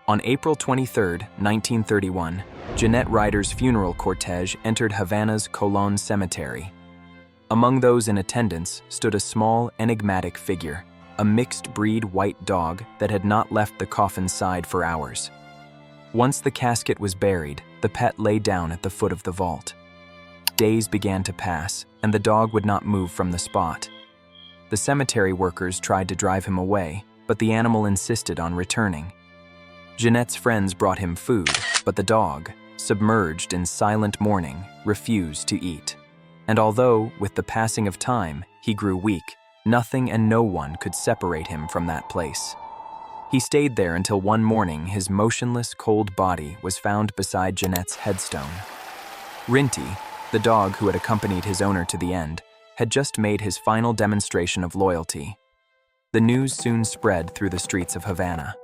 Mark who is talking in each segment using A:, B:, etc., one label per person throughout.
A: On April 23, 1931, Jeannette Ryder's funeral cortege entered Havana's Colón cemetery. Among those in attendance stood a small, enigmatic figure, a mixed-breed white dog that had not left the coffin's side for hours. Once the casket was buried, the pet lay down at the foot of the vault. Days began to pass, and the dog would not move from the spot. The cemetery workers tried to drive him away, but the animal insisted on returning. Jeannette's friends brought him food, but the dog, submerged in silent mourning, refused to eat. And although, with the passing of time, he grew weak, nothing and no one could separate him from that place. He stayed there until one morning his motionless, cold body was found beside Jeannette's headstone. Rinti, the dog who had accompanied his owner to the end, had just made his final demonstration of loyalty. The news soon spread through the streets of Havana.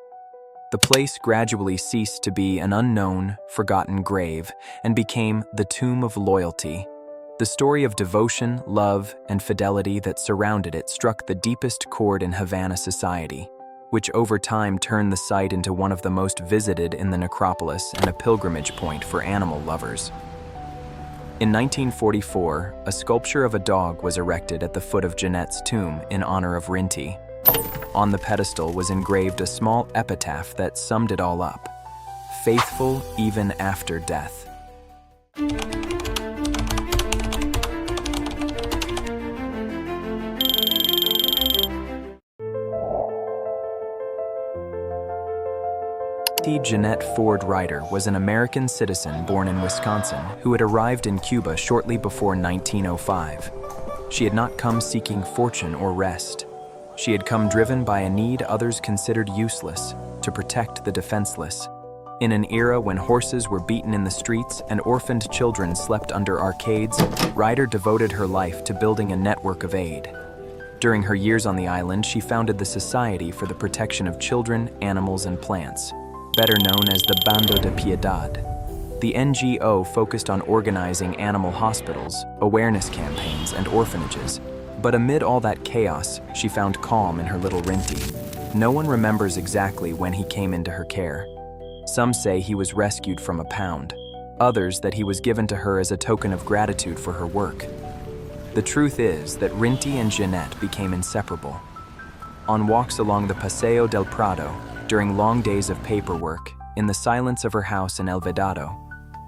A: The place gradually ceased to be an unknown, forgotten grave and became the tomb of loyalty. The story of devotion, love, and fidelity that surrounded it struck the deepest chord in Havana society, which over time turned the site into one of the most visited in the necropolis and a pilgrimage point for animal lovers. In 1944, a sculpture of a dog was erected at the foot of Jeannette's tomb in honor of Rinti. On the pedestal was engraved a small epitaph that summed it all up: "Faithful even after death." Jeannette Ryder was an American citizen born in Wisconsin who had arrived in Cuba shortly before 1905. She had not come seeking fortune or rest. She had come driven by a need others considered useless, to protect the defenseless. In an era when horses were beaten in the streets and orphaned children slept under arcades, Ryder devoted her life to building a network of aid. During her years on the island, she founded the Society for the Protection of Children, Animals, and Plants, better known as the Bando de Piedad. The NGO focused on organizing animal hospitals, awareness campaigns, and orphanages. But amid all that chaos, she found calm in her little Rinti. No one remembers exactly when he came into her care. Some say he was rescued from a pound, others that he was given to her as a token of gratitude for her work. The truth is that Rinti and Jeannette became inseparable. On walks along the Paseo del Prado, during long days of paperwork, in the silence of her house in El Vedado,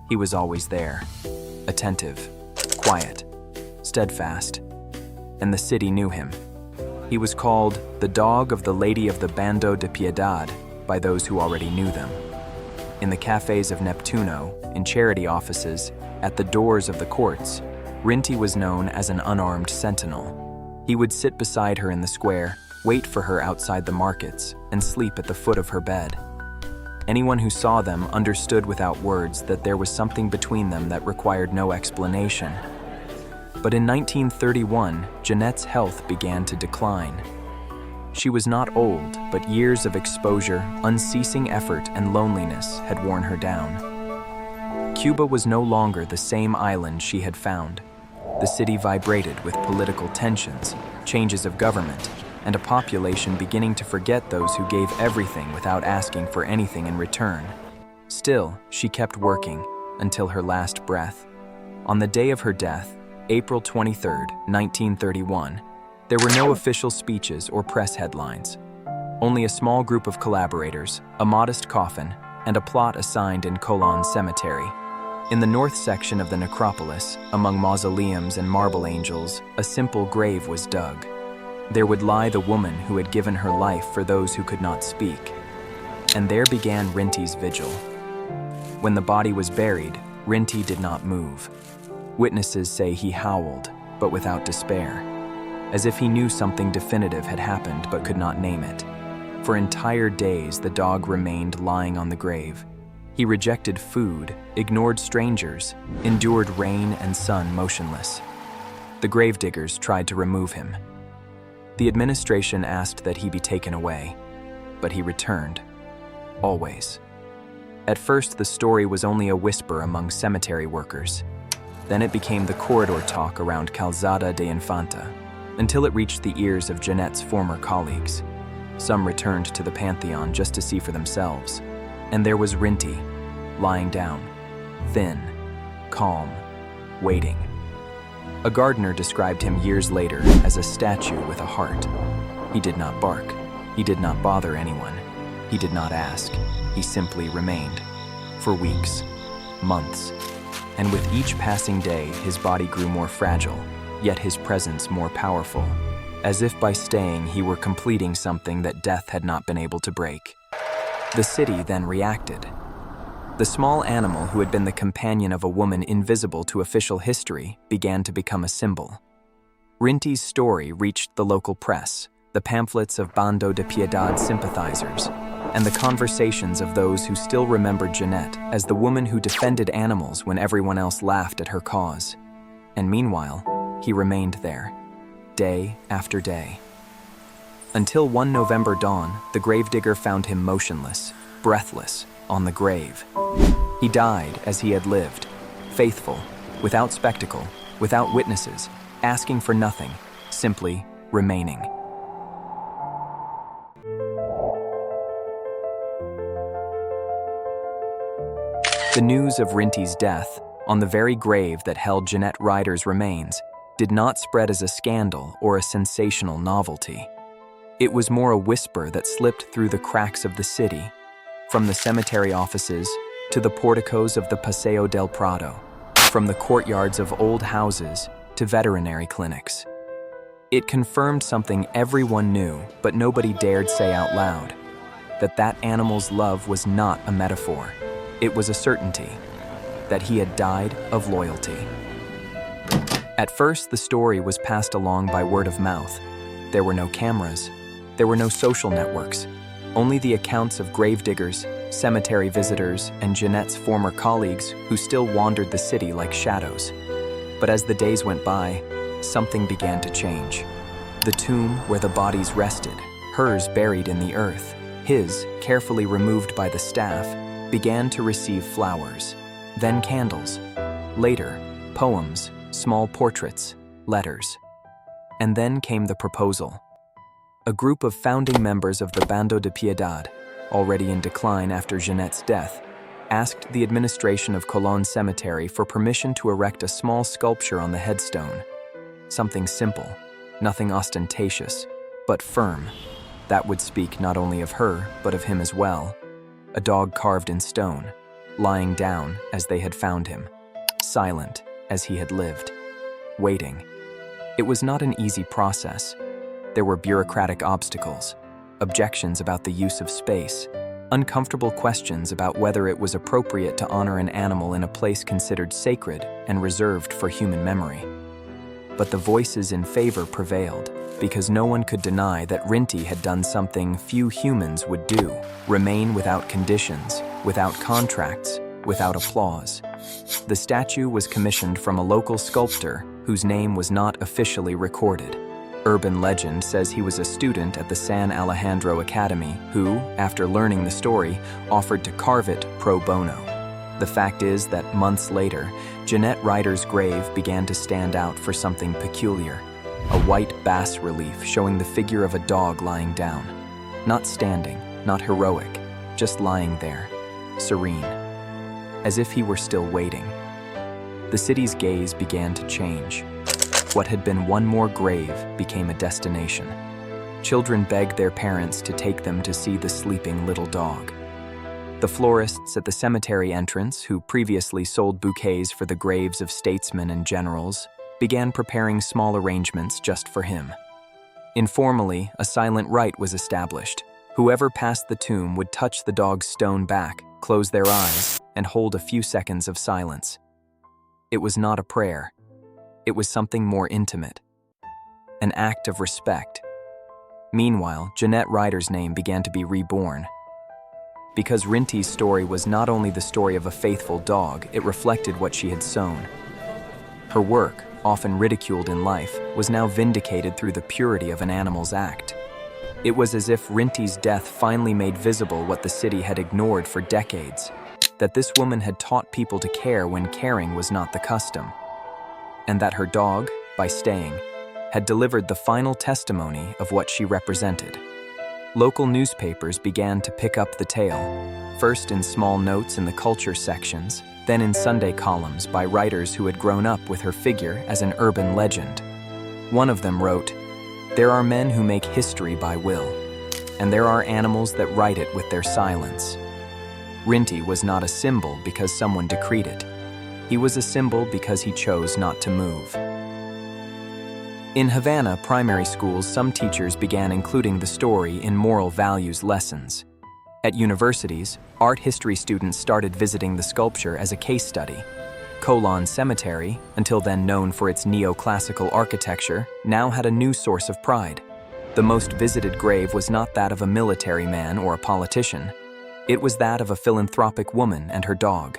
A: he was always there, attentive, quiet, steadfast, and the city knew him. He was called the dog of the Lady of the Bando de Piedad by those who already knew them. In the cafes of Neptuno, in charity offices, at the doors of the courts, Rinti was known as an unarmed sentinel. He would sit beside her in the square, wait for her outside the markets, and sleep at the foot of her bed. Anyone who saw them understood without words that there was something between them that required no explanation. But in 1931, Jeannette's health began to decline. She was not old, but years of exposure, unceasing effort, and loneliness had worn her down. Cuba was no longer the same island she had found. The city vibrated with political tensions, changes of government, and a population beginning to forget those who gave everything without asking for anything in return. Still, she kept working until her last breath. On the day of her death, April 23, 1931, there were no official speeches or press headlines. Only a small group of collaborators, a modest coffin, and a plot assigned in Colón cemetery. In the north section of the necropolis, among mausoleums and marble angels, a simple grave was dug. There would lie the woman who had given her life for those who could not speak. And there began Rinti's vigil. When the body was buried, Rinti did not move. Witnesses say he howled, but without despair, as if he knew something definitive had happened but could not name it. For entire days, the dog remained lying on the grave. He rejected food, ignored strangers, endured rain and sun motionless. The gravediggers tried to remove him. The administration asked that he be taken away, but he returned, always. At first, the story was only a whisper among cemetery workers. Then it became the corridor talk around Calzada de Infanta, until it reached the ears of Jeannette's former colleagues. Some returned to the Pantheon just to see for themselves. And there was Rinti, lying down, thin, calm, waiting. A gardener described him years later as a statue with a heart. He did not bark. He did not bother anyone. He did not ask. He simply remained. For weeks, months. And with each passing day, his body grew more fragile, yet his presence more powerful. As if by staying, he were completing something that death had not been able to break. The city then reacted. The small animal who had been the companion of a woman invisible to official history began to become a symbol. Rinti's story reached the local press, the pamphlets of Bando de Piedad sympathizers, and the conversations of those who still remembered Jeannette as the woman who defended animals when everyone else laughed at her cause. And meanwhile, he remained there, day after day. Until one November dawn, the gravedigger found him motionless, breathless, on the grave. He died as he had lived, faithful, without spectacle, without witnesses, asking for nothing, simply remaining. The news of Rinti's death, on the very grave that held Jeannette Ryder's remains, did not spread as a scandal or a sensational novelty. It was more a whisper that slipped through the cracks of the city, from the cemetery offices to the porticos of the Paseo del Prado, from the courtyards of old houses to veterinary clinics. It confirmed something everyone knew, but nobody dared say out loud, that animal's love was not a metaphor. It was a certainty, that he had died of loyalty. At first, the story was passed along by word of mouth. There were no cameras. There were no social networks. Only the accounts of gravediggers, cemetery visitors, and Jeannette's former colleagues who still wandered the city like shadows. But as the days went by, something began to change. The tomb where the bodies rested, hers buried in the earth, his, carefully removed by the staff, began to receive flowers, then candles, later, poems, small portraits, letters. And then came the proposal. A group of founding members of the Bando de Piedad, already in decline after Jeannette's death, asked the administration of Colón Cemetery for permission to erect a small sculpture on the headstone. Something simple, nothing ostentatious, but firm, that would speak not only of her, but of him as well. A dog carved in stone, lying down as they had found him, silent as he had lived, waiting. It was not an easy process. There were bureaucratic obstacles, objections about the use of space, uncomfortable questions about whether it was appropriate to honor an animal in a place considered sacred and reserved for human memory. But the voices in favor prevailed, because no one could deny that Rinti had done something few humans would do: remain without conditions, without contracts, without applause. The statue was commissioned from a local sculptor whose name was not officially recorded. Urban legend says he was a student at the San Alejandro Academy who, after learning the story, offered to carve it pro bono. The fact is that months later, Jeannette Ryder's grave began to stand out for something peculiar. A white bas-relief showing the figure of a dog lying down. Not standing, not heroic, just lying there, serene, as if he were still waiting. The city's gaze began to change. What had been one more grave became a destination. Children begged their parents to take them to see the sleeping little dog. The florists at the cemetery entrance, who previously sold bouquets for the graves of statesmen and generals, began preparing small arrangements just for him. Informally, a silent rite was established. Whoever passed the tomb would touch the dog's stone back, close their eyes, and hold a few seconds of silence. It was not a prayer. It was something more intimate. An act of respect. Meanwhile, Jeannette Ryder's name began to be reborn. Because Rinti's story was not only the story of a faithful dog, it reflected what she had sown. Her work, often ridiculed in life, was now vindicated through the purity of an animal's act. It was as if Rinti's death finally made visible what the city had ignored for decades, that this woman had taught people to care when caring was not the custom, and that her dog, by staying, had delivered the final testimony of what she represented: Local newspapers began to pick up the tale, first in small notes in the culture sections, then in Sunday columns by writers who had grown up with her figure as an urban legend. One of them wrote, "There are men who make history by will, and there are animals that write it with their silence." Rinti was not a symbol because someone decreed it. He was a symbol because he chose not to move. In Havana primary schools, some teachers began including the story in moral values lessons. At universities, art history students started visiting the sculpture as a case study. Colón Cemetery, until then known for its neoclassical architecture, now had a new source of pride. The most visited grave was not that of a military man or a politician. It was that of a philanthropic woman and her dog.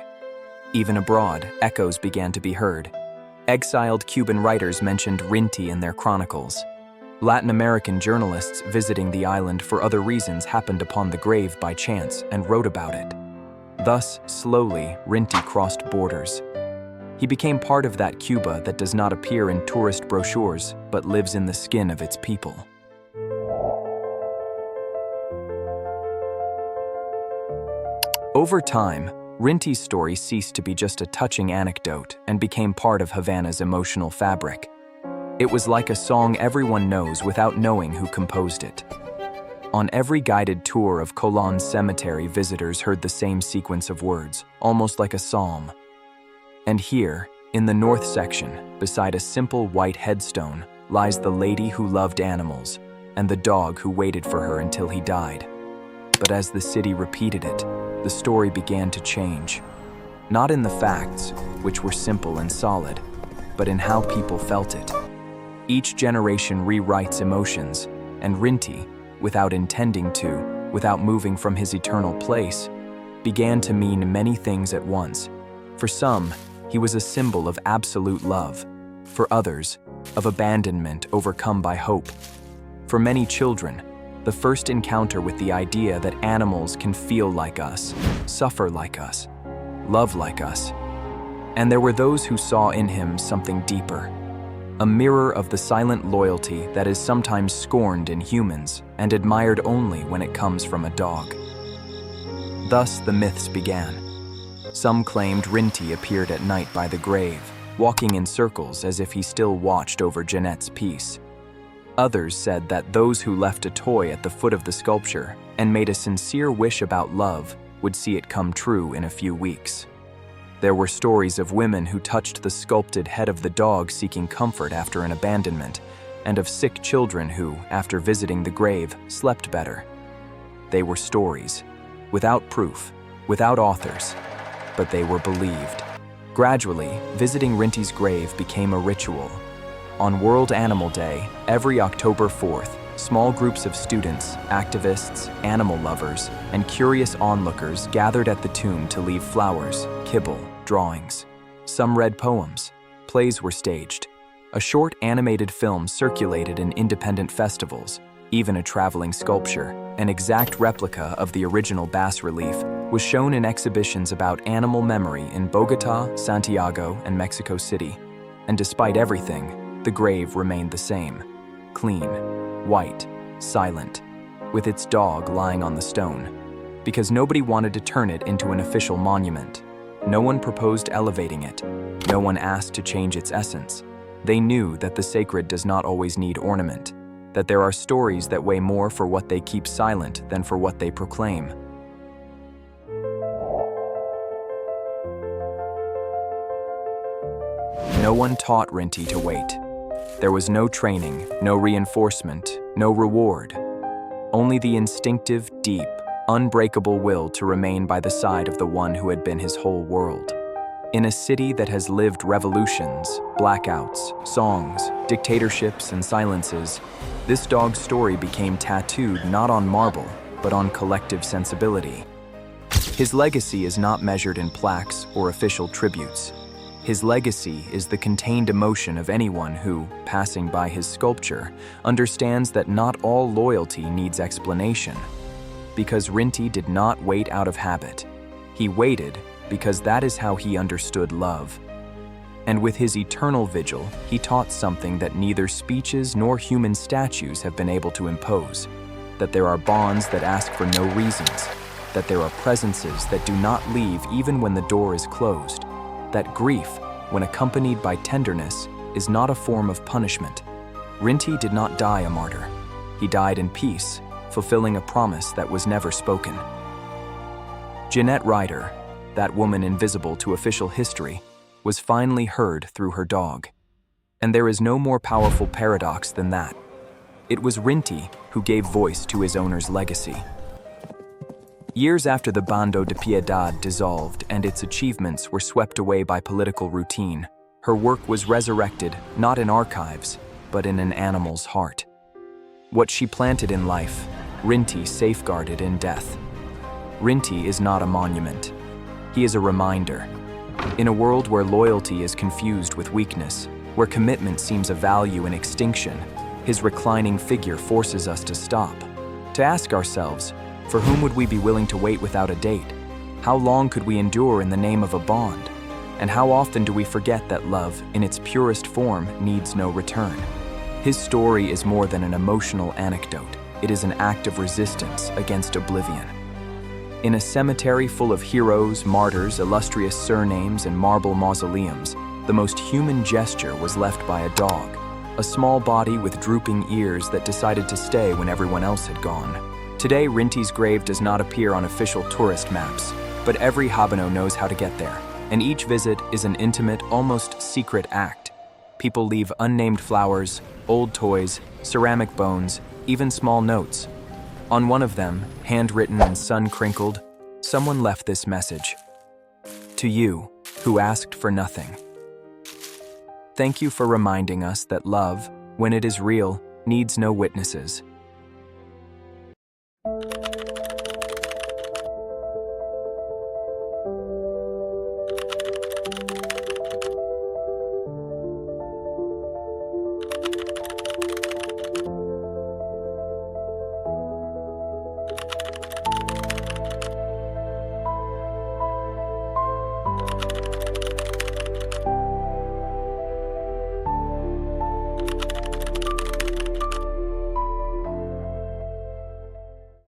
A: Even abroad, echoes began to be heard. Exiled Cuban writers mentioned Rinti in their chronicles. Latin American journalists visiting the island for other reasons happened upon the grave by chance and wrote about it. Thus, slowly, Rinti crossed borders. He became part of that Cuba that does not appear in tourist brochures, but lives in the skin of its people. Over time, Rinti's story ceased to be just a touching anecdote and became part of Havana's emotional fabric. It was like a song everyone knows without knowing who composed it. On every guided tour of Colón Cemetery, visitors heard the same sequence of words, almost like a psalm. And here, in the north section, beside a simple white headstone, lies the lady who loved animals and the dog who waited for her until he died. But as the city repeated it, the story began to change. Not in the facts, which were simple and solid, but in how people felt it. Each generation rewrites emotions, and Rinti, without intending to, without moving from his eternal place, began to mean many things at once. For some, he was a symbol of absolute love. For others, of abandonment overcome by hope. For many children, the first encounter with the idea that animals can feel like us, suffer like us, love like us. And there were those who saw in him something deeper, a mirror of the silent loyalty that is sometimes scorned in humans and admired only when it comes from a dog. Thus the myths began. Some claimed Rinti appeared at night by the grave, walking in circles as if he still watched over Jeannette's peace. Others said that those who left a toy at the foot of the sculpture and made a sincere wish about love would see it come true in a few weeks. There were stories of women who touched the sculpted head of the dog seeking comfort after an abandonment, and of sick children who, after visiting the grave, slept better. They were stories, without proof, without authors, but they were believed. Gradually, visiting Rinti's grave became a ritual. On World Animal Day, every October 4th, small groups of students, activists, animal lovers, and curious onlookers gathered at the tomb to leave flowers, kibble, drawings. Some read poems. Plays were staged. A short animated film circulated in independent festivals. Even a traveling sculpture, an exact replica of the original bas-relief, was shown in exhibitions about animal memory in Bogotá, Santiago, and Mexico City. And despite everything, the grave remained the same, clean, white, silent, with its dog lying on the stone, because nobody wanted to turn it into an official monument. No one proposed elevating it. No one asked to change its essence. They knew that the sacred does not always need ornament, that there are stories that weigh more for what they keep silent than for what they proclaim. No one taught Rinti to wait. There was no training, no reinforcement, no reward. Only the instinctive, deep, unbreakable will to remain by the side of the one who had been his whole world. In a city that has lived revolutions, blackouts, songs, dictatorships, and silences, this dog's story became tattooed not on marble, but on collective sensibility. His legacy is not measured in plaques or official tributes. His legacy is the contained emotion of anyone who, passing by his sculpture, understands that not all loyalty needs explanation. Because Rinti did not wait out of habit. He waited because that is how he understood love. And with his eternal vigil, he taught something that neither speeches nor human statues have been able to impose. that there are bonds that ask for no reasons, that there are presences that do not leave even when the door is closed, that grief, when accompanied by tenderness, is not a form of punishment. Rinti did not die a martyr. He died in peace, fulfilling a promise that was never spoken. Jeannette Ryder, that woman invisible to official history, was finally heard through her dog. And there is no more powerful paradox than that. It was Rinti who gave voice to his owner's legacy. Years after the Bando de Piedad dissolved and its achievements were swept away by political routine, her work was resurrected not in archives, but in an animal's heart. What she planted in life, Rinti safeguarded in death. Rinti is not a monument. He is a reminder. In a world where loyalty is confused with weakness, where commitment seems a value in extinction, his reclining figure forces us to stop, to ask ourselves, for whom would we be willing to wait without a date? How long could we endure in the name of a bond? And how often do we forget that love, in its purest form, needs no return? His story is more than an emotional anecdote. It is an act of resistance against oblivion. In a cemetery full of heroes, martyrs, illustrious surnames, and marble mausoleums, the most human gesture was left by a dog, a small body with drooping ears that decided to stay when everyone else had gone. Today, Rinti's grave does not appear on official tourist maps, but every Havana knows how to get there, and each visit is an intimate, almost secret act. People leave unnamed flowers, old toys, ceramic bones, even small notes. On one of them, handwritten and sun-crinkled, someone left this message. To you, who asked for nothing. Thank you for reminding us that love, when it is real, needs no witnesses.